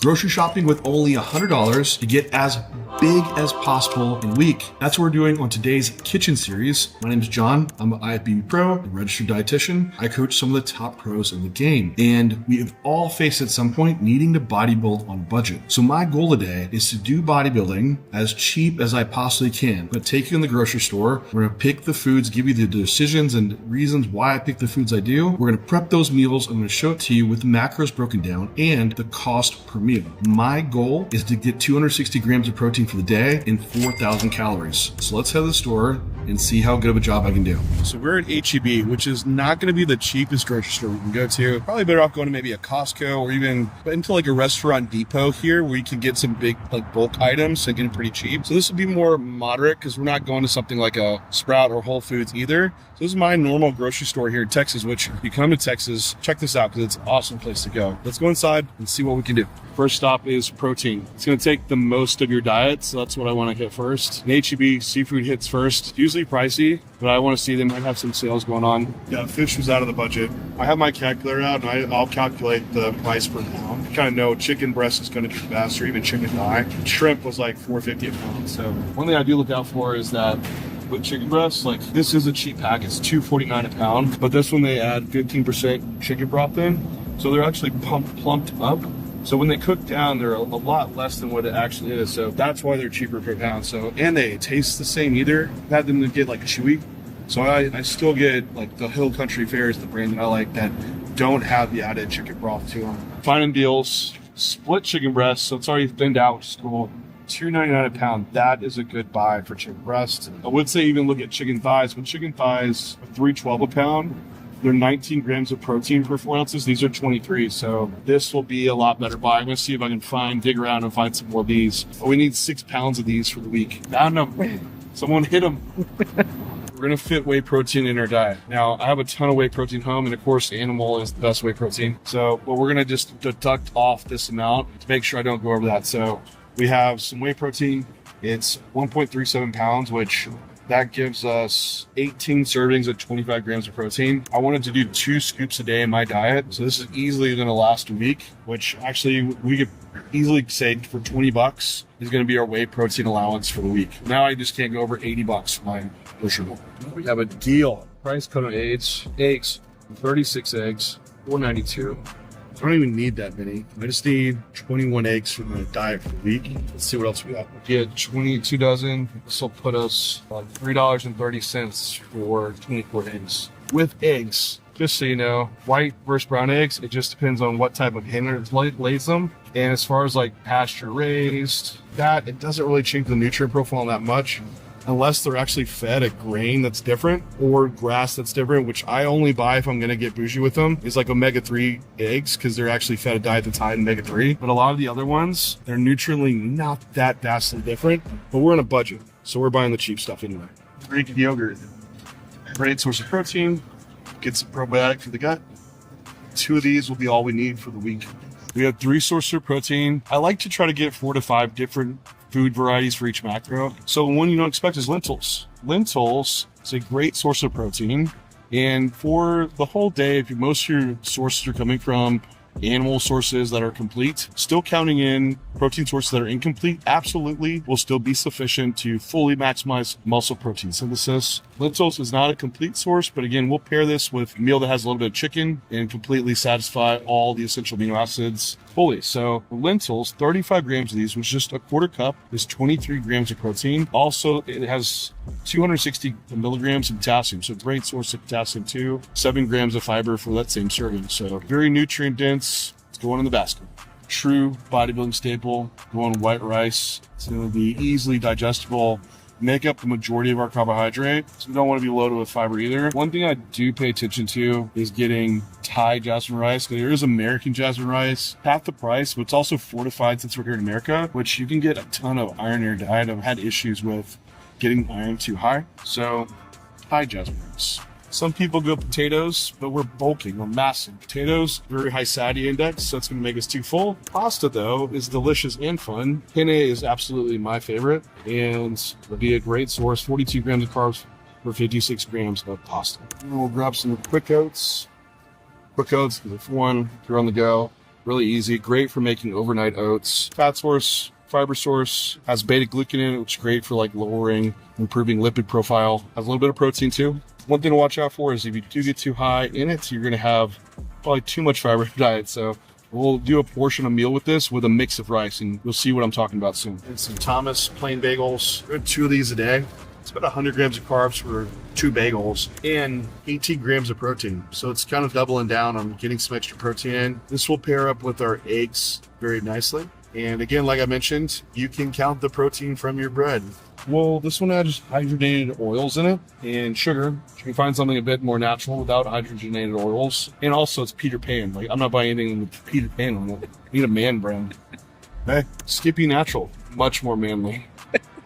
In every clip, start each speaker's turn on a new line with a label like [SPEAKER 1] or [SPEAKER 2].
[SPEAKER 1] Grocery shopping with only $100 to get as big as possible in a week. That's what we're doing on today's kitchen series. My name is John. I'm an IFBB pro, a registered dietitian. I coach some of the top pros in the game. And we have all faced at some point needing to bodybuild on a budget. So my goal today is to do bodybuilding as cheap as I possibly can. I'm going to take you in the grocery store. We're going to pick the foods, give you the decisions and reasons why I pick the foods I do. We're going to prep those meals. I'm going to show it to you with the macros broken down and the cost per meal. My goal is to get 260 grams of protein for the day and 4,000 calories. So let's head to the store and see how good of a job I can do. So we're at HEB, which is not going to be the cheapest grocery store we can go to. Probably better off going to maybe a Costco or even into like a restaurant depot here where you can get some big like bulk items and get them pretty cheap. So this would be more moderate because we're not going to something like a Sprout or Whole Foods either. So this is my normal grocery store here in Texas, which if you come to Texas, check this out because it's an awesome place to go. Let's go inside and see what we can do. First stop is protein. It's going to take the most of your diet, so that's what I want to hit first. In HEB, seafood hits first. It's usually pricey, but I want to see they might have some sales going on. Yeah, fish was out of the budget. I have my calculator out, and I'll calculate the price per pound. You kind of know chicken breast is going to be fast, or even chicken thigh. Shrimp was like $4.50 a pound. So one thing I do look out for is that with chicken breasts, like this is a cheap pack. It's $2.49 a pound, but this one they add 15% chicken broth in, so they're actually plumped up. So when they cook down, they're a lot less than what it actually is. So that's why they're cheaper per pound. So, and they taste the same either. I've had them to get like a chewy. So I still get like the Hill Country Fare is the brand that I like that don't have the added chicken broth to them. Finding deals, split chicken breast. So it's already thinned out, which is cool. $2.99 a pound. That is a good buy for chicken breast. I would say even look at chicken thighs, but chicken thighs are $3.12 a pound. They're 19 grams of protein per 4 ounces. These are 23, so this will be a lot better buy. I'm going to see if I can dig around and find some more of these. But we need 6 pounds of these for the week. Found them. Someone hit them. We're going to fit whey protein in our diet. Now, I have a ton of whey protein home, and of course, animal is the best whey protein. So, but we're going to just deduct off this amount to make sure I don't go over that. So we have some whey protein. It's 1.37 pounds, which that gives us 18 servings of 25 grams of protein. I wanted to do 2 scoops a day in my diet. So this is easily going to last a week, which actually we could easily say for $20 is going to be our whey protein allowance for the week. Now I just can't go over $80 for my nutritional. We have a deal. Price cut on eggs, 36 eggs, $4.92. I don't even need that many. I just need 21 eggs for my diet for the week. Let's see what else we got. Get 22 dozen. This will put us on $3.30 for 24 eggs. With eggs, just so you know, white versus brown eggs, it just depends on what type of hen lays them. And as far as like pasture raised, that it doesn't really change the nutrient profile that much, unless they're actually fed a grain that's different or grass that's different, which I only buy if I'm going to get bougie with them, is like omega-3 eggs because they're actually fed a diet that's high in omega-3. But a lot of the other ones, they're nutritionally not that vastly different, but we're on a budget, so we're buying the cheap stuff anyway. Greek yogurt, great source of protein, get some probiotic for the gut. 2 of these will be all we need for the week. We have 3 sources of protein. I like to try to get 4 to 5 different food varieties for each macro. So one you don't expect is lentils. Lentils is a great source of protein. And for the whole day, if most of your sources are coming from animal sources that are complete, still counting in protein sources that are incomplete, absolutely will still be sufficient to fully maximize muscle protein synthesis. Lentils is not a complete source, but again, we'll pair this with a meal that has a little bit of chicken and completely satisfy all the essential amino acids fully. So lentils, 35 grams of these, which is just a quarter cup, is 23 grams of protein. Also, it has 260 milligrams of potassium, so great source of potassium too. 7 grams of fiber for that same serving. So very nutrient dense. It's going in the basket. True bodybuilding staple, going white rice. It's going to be easily digestible, make up the majority of our carbohydrate. So we don't want to be loaded with fiber either. One thing I do pay attention to is getting Thai jasmine rice. There is American jasmine rice, half the price, but it's also fortified since we're here in America, which you can get a ton of iron in your diet. I've had issues with getting iron too high. So Thai jasmine rice. Some people go potatoes, but we're bulking, we're massing. Potatoes, very high satiety index, so it's gonna make us too full. Pasta though is delicious and fun. Penne is absolutely my favorite and will be a great source. 42 grams of carbs for 56 grams of pasta. And we'll grab some quick oats. Quick oats, if one, if you're on the go. Really easy. Great for making overnight oats. Fat source, fiber source, has beta glucan in it, which is great for like lowering, improving lipid profile. Has a little bit of protein too. One thing to watch out for is if you do get too high in it, you're going to have probably too much fiber in your diet. So we'll do a portion of meal with this with a mix of rice, and you'll see what I'm talking about soon. And some Thomas plain bagels. Good 2 of these a day. It's about 100 grams of carbs for 2 bagels and 18 grams of protein. So it's kind of doubling down on getting some extra protein in. This will pair up with our eggs very nicely. And again, like I mentioned, you can count the protein from your bread. Well, this one has hydrogenated oils in it and sugar. You can find something a bit more natural without hydrogenated oils. And also it's Peter Pan. Like, I'm not buying anything with Peter Pan on it. I need a man brand. Hey, Skippy Natural, much more manly.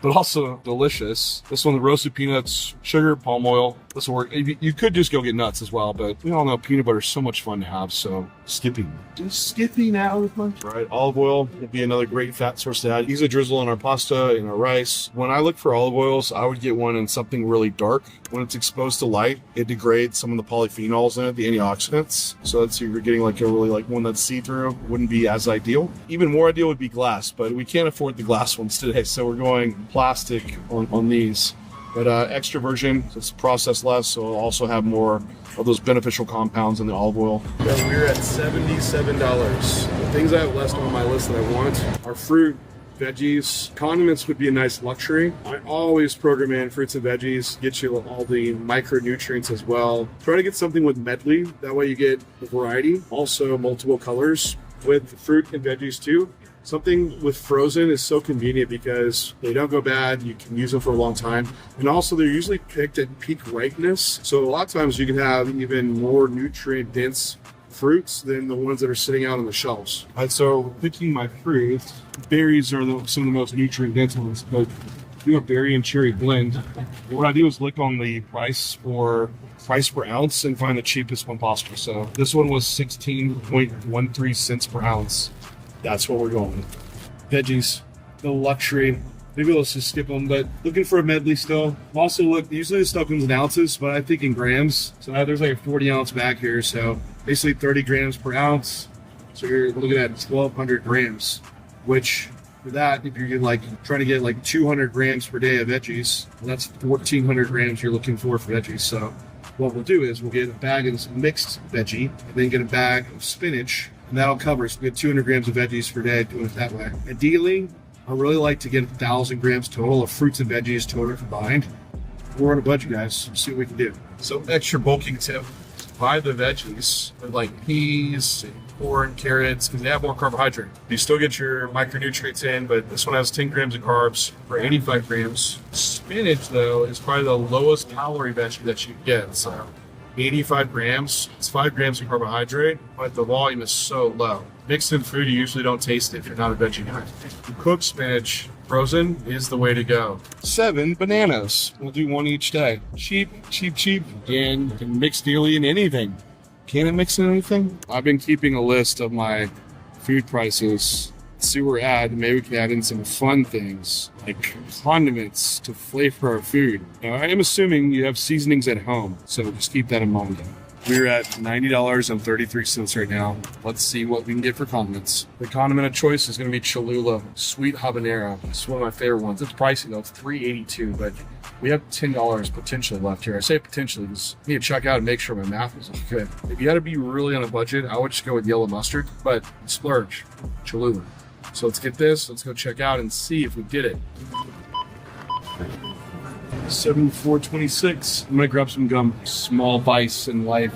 [SPEAKER 1] But also delicious. This one, the roasted peanuts, sugar, palm oil. This will work. You could just go get nuts as well, but we all know peanut butter is so much fun to have, so Skippy. Just Skippy now. Right, olive oil would be another great fat source to add. Easy drizzle on our pasta, in our rice. When I look for olive oils, I would get one in something really dark. When it's exposed to light, it degrades some of the polyphenols in it, the antioxidants. So that's, you're getting like a really like one that's see-through, wouldn't be as ideal. Even more ideal would be glass, but we can't afford the glass ones today, so we're going plastic on these. But extra virgin, so it's processed less, so it'll also have more of those beneficial compounds in the olive oil. Yeah, we're at $77. The things I have left on my list that I want are fruit, veggies. Condiments would be a nice luxury. I always program in fruits and veggies, get you all the micronutrients as well. Try to get something with medley, that way you get a variety. Also multiple colors with fruit and veggies too. Something with frozen is so convenient because they don't go bad. You can use them for a long time. And also they're usually picked at peak ripeness. So a lot of times you can have even more nutrient dense fruits than the ones that are sitting out on the shelves. And so picking my fruits, berries are some of the most nutrient dense ones, but do a berry and cherry blend. What I do is look on the price per ounce and find the cheapest one possible. So this one was 16.13 cents per ounce. That's what we're going with. Veggies, the luxury. Maybe let's just skip them, but looking for a medley still. Also look, usually this stuff comes in ounces, but I think in grams. So now there's like a 40 ounce bag here. So basically 30 grams per ounce. So you're looking at 1,200 grams, which for that, if you're trying to get like 200 grams per day of veggies, well, that's 1,400 grams you're looking for veggies. So what we'll do is we'll get a bag of some mixed veggie and then get a bag of spinach. And that'll cover us. We get 200 grams of veggies per day, doing it that way. Ideally, I really like to get 1,000 grams total of fruits and veggies total combined. We're on a budget, guys. Let's see what we can do. So, extra bulking tip: buy the veggies with like peas, corn, carrots, because they have more carbohydrate. You still get your micronutrients in, but this one has 10 grams of carbs for 85 grams. Spinach, though, is probably the lowest calorie veggie that you get. So 85 grams, it's 5 grams of carbohydrate, but the volume is so low. Mixed in food, you usually don't taste it if you're not a veggie guy. Cooked spinach, frozen, is the way to go. 7 bananas. We'll do 1 each day. Cheap, cheap, cheap, and can mix nearly in anything. Can it mix in anything? I've been keeping a list of my food prices. See where we're at, and maybe we can add in some fun things like condiments to flavor our food. Now, I am assuming you have seasonings at home, so just keep that in mind. We're at $90.33 right now. Let's see what we can get for condiments. The condiment of choice is going to be Cholula Sweet Habanero. It's one of my favorite ones. It's pricey though, it's $3.82, but we have $10 potentially left here. I say potentially because I need to check out and make sure my math is good. If you had to be really on a budget, I would just go with yellow mustard, but splurge, Cholula. So let's get this, let's go check out and see if we did it. 74.26. I'm gonna grab some gum. Small vice in life.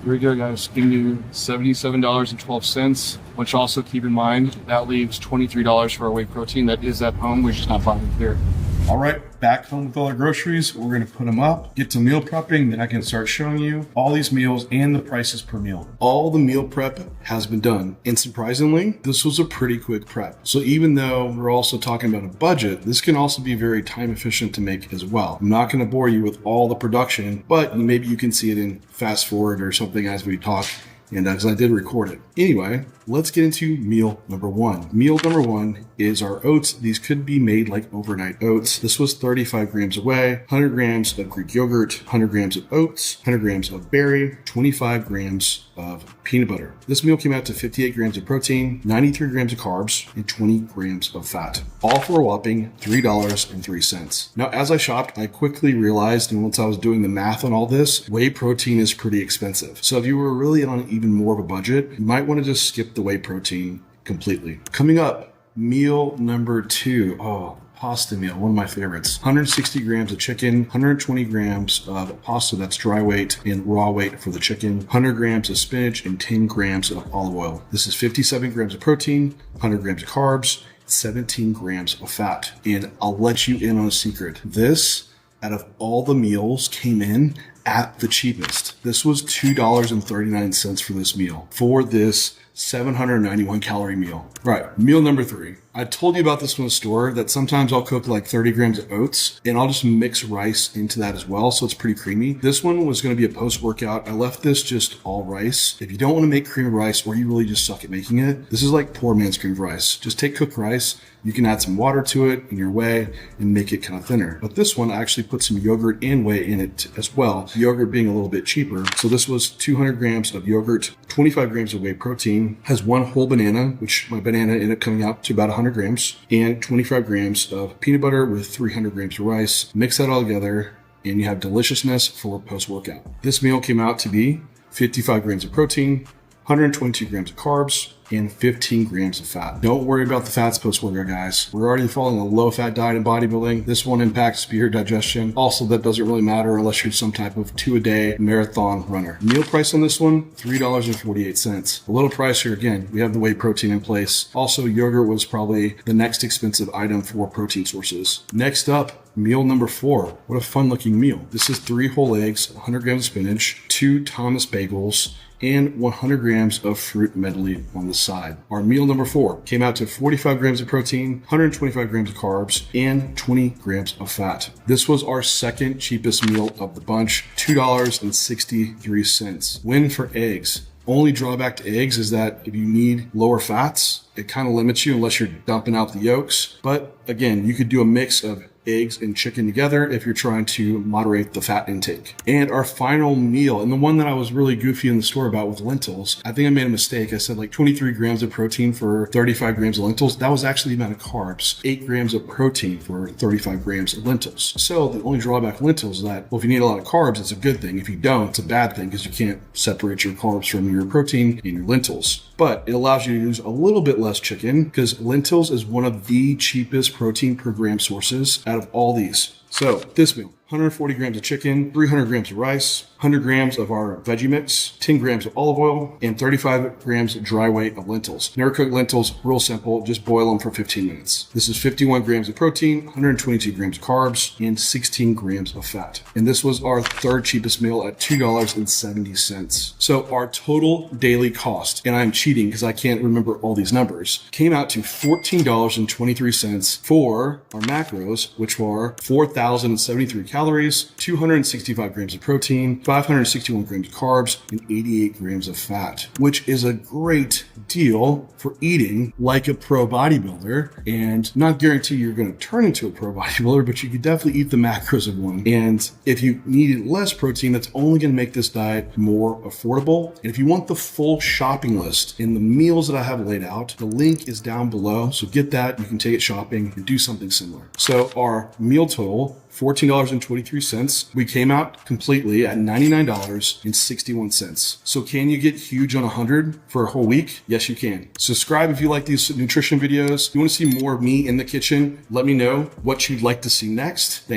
[SPEAKER 1] Here we go, guys. Giving you $77.12, which also keep in mind that leaves $23 for our whey protein. That is at home. We're just not buying it here. All right, back home with all our groceries. We're gonna put them up, get to meal prepping, then I can start showing you all these meals and the prices per meal. All the meal prep has been done. And surprisingly, this was a pretty quick prep. So even though we're also talking about a budget, this can also be very time efficient to make as well. I'm not gonna bore you with all the production, but maybe you can see it in fast forward or something as we talk. and because I did record it. Anyway, let's get into meal number one. Meal number one is our oats. These could be made like overnight oats. This was 35 grams of whey, 100 grams of Greek yogurt, 100 grams of oats, 100 grams of berry, 25 grams of peanut butter. This meal came out to 58 grams of protein, 93 grams of carbs, and 20 grams of fat, all for a whopping $3.03. Now, as I shopped, I quickly realized, and once I was doing the math on all this, whey protein is pretty expensive. So if you were really on even more of a budget, you might want to just skip the whey protein completely. Coming up, meal number two. Oh, pasta meal, one of my favorites. 160 grams of chicken, 120 grams of pasta, that's dry weight and raw weight for the chicken, 100 grams of spinach, and 10 grams of olive oil. This is 57 grams of protein, 100 grams of carbs, 17 grams of fat. And I'll let you in on a secret. This, out of all the meals, came in at the cheapest. This was $2.39 for this meal, for this 791 calorie meal. Right, meal number three. I told you about this from the store, that sometimes I'll cook like 30 grams of oats and I'll just mix rice into that as well, so it's pretty creamy. This one was going to be a post-workout. I left this just all rice. If you don't want to make cream of rice, or you really just suck at making it, this is like poor man's cream of rice. Just take cooked rice. You can add some water to it in your whey and make it kind of thinner. But this one, I actually put some yogurt and whey in it as well. Yogurt being a little bit cheaper. So this was 200 grams of yogurt, 25 grams of whey protein, has one whole banana, which my banana ended up coming out to about 100 grams, and 25 grams of peanut butter with 300 grams of rice. Mix that all together and you have deliciousness for post-workout. This meal came out to be 55 grams of protein, 122 grams of carbs, and 15 grams of fat. Don't worry about the fats post-workout, guys. We're already following a low-fat diet in bodybuilding. This one impacts speed digestion. Also, that doesn't really matter unless you're some type of 2-a-day marathon runner. Meal price on this one, $3.48. A little pricier again. We have the whey protein in place. Also, yogurt was probably the next expensive item for protein sources. Next up, meal number four. What a fun-looking meal. This is 3 whole eggs, 100 grams of spinach, 2 Thomas bagels, and 100 grams of fruit medley on the side. Our meal number four came out to 45 grams of protein, 125 grams of carbs, and 20 grams of fat. This was our second cheapest meal of the bunch, $2.63. Win for eggs. Only drawback to eggs is that if you need lower fats, it kind of limits you unless you're dumping out the yolks. But again, you could do a mix of eggs and chicken together if you're trying to moderate the fat intake. And our final meal, and the one that I was really goofy in the store about with lentils, I think I made a mistake. I said like 23 grams of protein for 35 grams of lentils. That was actually the amount of carbs. 8 grams of protein for 35 grams of lentils. So the only drawback of lentils is that, well, if you need a lot of carbs, it's a good thing. If you don't, it's a bad thing because you can't separate your carbs from your protein in your lentils. But it allows you to use a little bit less chicken because lentils is one of the cheapest protein per gram sources out of all these. So this meal, 140 grams of chicken, 300 grams of rice, 100 grams of our veggie mix, 10 grams of olive oil, and 35 grams of dry weight of lentils. Never cook lentils, real simple, just boil them for 15 minutes. This is 51 grams of protein, 122 grams of carbs, and 16 grams of fat. And this was our third cheapest meal at $2.70. So our total daily cost, and I'm cheating because I can't remember all these numbers, came out to $14.23 for our macros, which were 4,073 calories, 265 grams of protein, 561 grams of carbs, and 88 grams of fat, which is a great deal for eating like a pro bodybuilder. And not guarantee you're going to turn into a pro bodybuilder, but you could definitely eat the macros of one. And if you needed less protein, that's only going to make this diet more affordable. And if you want the full shopping list and the meals that I have laid out, the link is down below. So get that. You can take it shopping and do something similar. So our meal total, $14.23. We came out completely at $99.61. So can you get huge on 100 for a whole week? Yes, you can. Subscribe if you like these nutrition videos. If you want to see more of me in the kitchen, let me know what you'd like to see next.